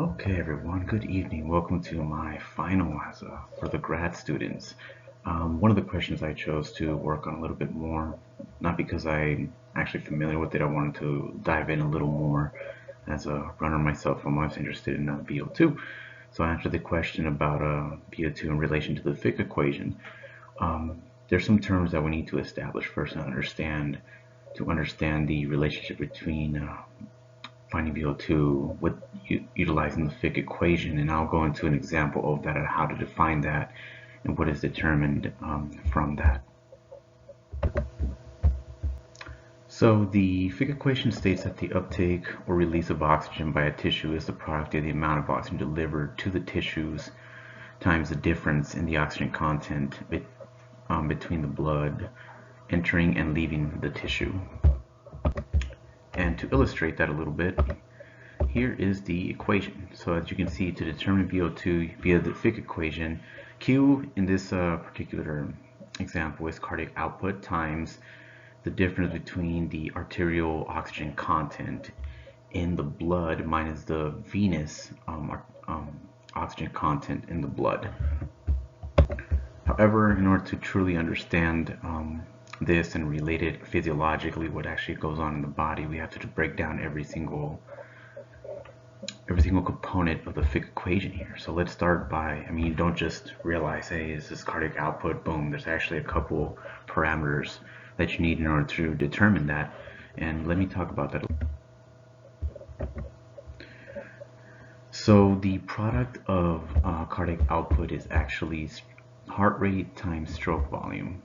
Okay, everyone, good evening. Welcome to my final for the grad students. One of the questions I chose to work on a little bit more, not because I'm actually familiar with it, I wanted to dive in a little more. As a runner myself, I'm always interested in VO2. So I answered the question about VO2 in relation to the Fick equation. There's some terms that we need to establish first and to understand the relationship between finding VO2 with utilizing the Fick equation, and I'll go into an example of that and how to define that and what is determined from that. So the Fick equation states that the uptake or release of oxygen by a tissue is the product of the amount of oxygen delivered to the tissues times the difference in the oxygen content between the blood entering and leaving the tissue. And to illustrate that a little bit, here is the equation. So as you can see, to determine VO2 via the Fick equation, Q in this particular example is cardiac output times the difference between the arterial oxygen content in the blood minus the venous oxygen content in the blood. However, in order to truly understand this and relate it physiologically, what actually goes on in the body, we have to break down every single component of the Fick equation here. So let's start by, you don't just realize, hey, this is cardiac output, boom. There's actually a couple parameters that you need in order to determine that. And let me talk about that. So the product of cardiac output is actually heart rate times stroke volume.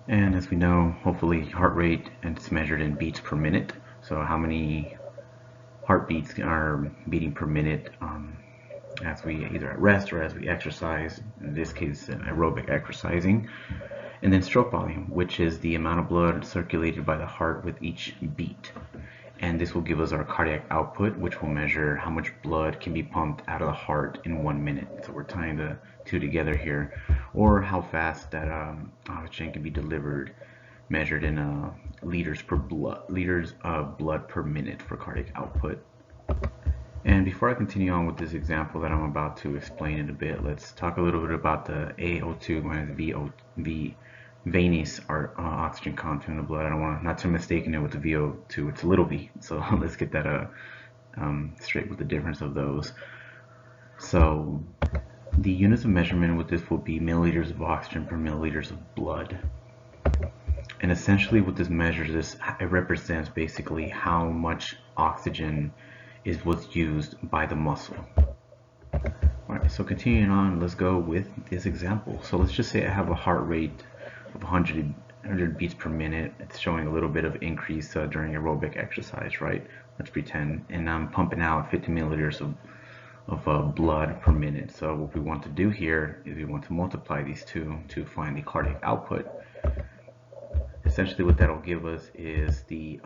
And as we know, hopefully heart rate, and it's measured in beats per minute. So how many heartbeats are beating per minute as we either at rest or as we exercise, in this case aerobic exercising. And then stroke volume, which is the amount of blood circulated by the heart with each beat. And this will give us our cardiac output, which will measure how much blood can be pumped out of the heart in 1 minute. So we're tying the two together here, or how fast that oxygen can be delivered, measured in liters of blood per minute for cardiac output. And before I continue on with this example that I'm about to explain in a bit, let's talk a little bit about the AO2 minus venous oxygen content in the blood. I don't want not to mistaken it with the VO2. It's a little v. So let's get that straight with the difference of those. So the units of measurement with this will be milliliters of oxygen per milliliters of blood. And essentially what this measures is, it represents basically how much oxygen was used by the muscle. Alright, so continuing on, let's go with this example. So let's just say I have a heart rate of 100 beats per minute. It's showing a little bit of increase during aerobic exercise, right? Let's pretend. And I'm pumping out 50 milliliters of blood per minute. So what we want to do here is we want to multiply these two to find the cardiac output. Essentially what that'll give us is the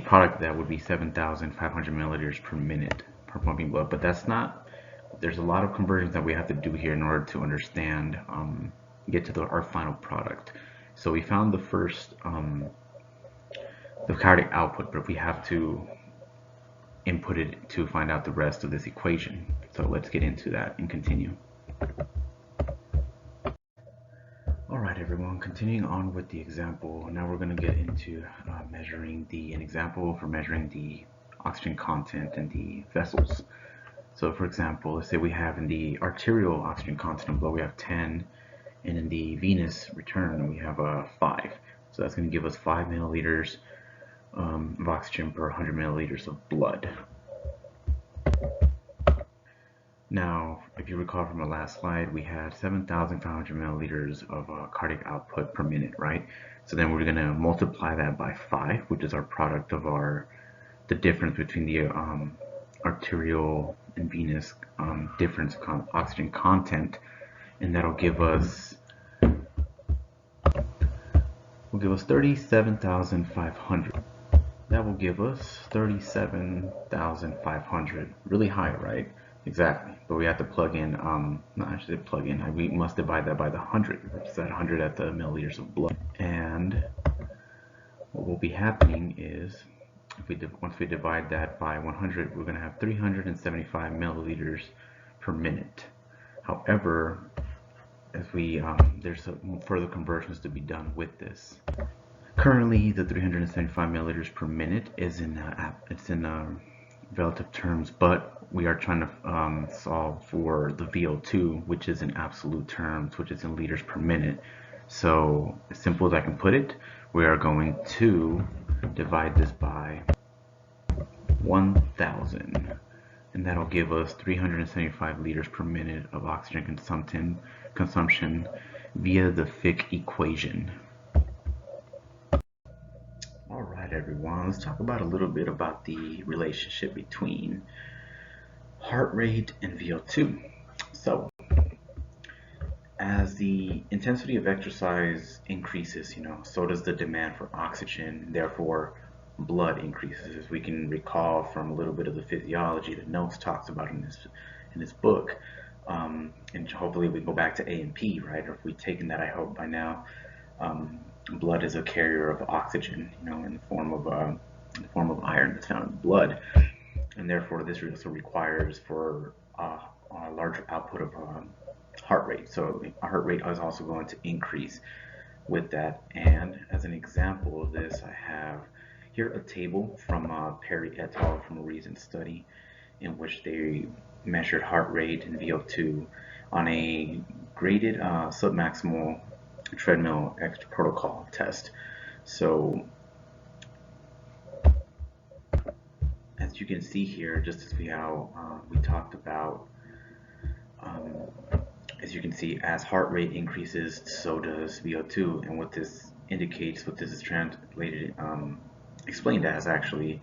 product that would be 7,500 milliliters per minute per pumping blood. But that's not, there's a lot of conversions that we have to do here in order to understand, get to our final product. So we found the first, the cardiac output, but we have to input it to find out the rest of this equation. So let's get into that and continue. Alright everyone, continuing on with the example, now we're going to get into measuring an example for measuring the oxygen content in the vessels. So for example, let's say we have in the arterial oxygen content of blood we have 10, and in the venous return we have 5. So that's going to give us 5 milliliters of oxygen per 100 milliliters of blood. Now, if you recall from the last slide, we had 7,500 milliliters of cardiac output per minute, right? So then we're going to multiply that by 5, which is our product of the difference between the arterial and venous difference of oxygen content, and that'll give us 37,500. That will give us 37,500. Really high, right? Exactly, but we have to plug in, we must divide that by the 100, which is that 100 at the milliliters of blood. And what will be happening is Once we divide that by 100, we're going to have 375 milliliters per minute. However, as we there's further conversions to be done with this. Currently, the 375 milliliters per minute is in relative terms, but we are trying to solve for the VO2, which is in absolute terms, which is in liters per minute. So, as simple as I can put it, we are going to divide this by 1,000, and that'll give us 375 liters per minute of oxygen consumption via the Fick equation. Alright everyone, let's talk about a little bit about the relationship between heart rate and VO2. So, as the intensity of exercise increases, so does the demand for oxygen, therefore blood increases. As we can recall from a little bit of the physiology that Notes talks about in this book, and hopefully we go back to A and P, right? Or if we've taken that, I hope by now. Blood is a carrier of oxygen, in the form of iron that's found in blood, and therefore this also requires for a larger output of heart rate. So our heart rate is also going to increase with that. And as an example of this, I have here a table from Perry et al. From a recent study in which they measured heart rate and VO2 on a graded submaximal treadmill extra protocol test. So as you can see here, just as we talked about, as you can see, as heart rate increases, so does VO2. And what this indicates, what this is translated, explained as actually,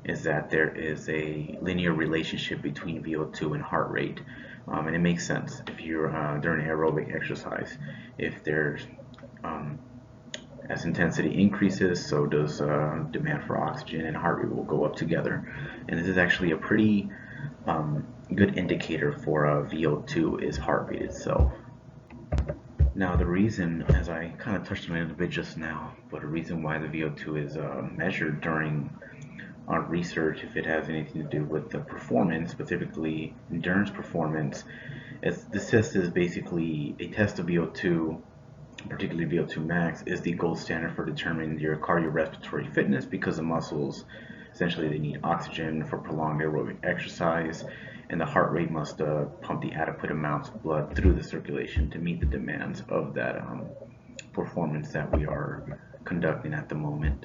is that there is a linear relationship between VO2 and heart rate. And it makes sense if you're during aerobic exercise. If there's as intensity increases, so does demand for oxygen, and heart rate will go up together. And this is actually a pretty good indicator for VO2 is heart rate itself. Now the reason, as I kind of touched on it a little bit just now, but the reason why the VO2 is measured during our research, if it has anything to do with the performance, specifically endurance performance, is this test is basically a test of VO2, particularly VO2 max, is the gold standard for determining your cardiorespiratory fitness, because the muscles, essentially, they need oxygen for prolonged aerobic exercise, and the heart rate must pump the adequate amounts of blood through the circulation to meet the demands of that performance that we are conducting at the moment.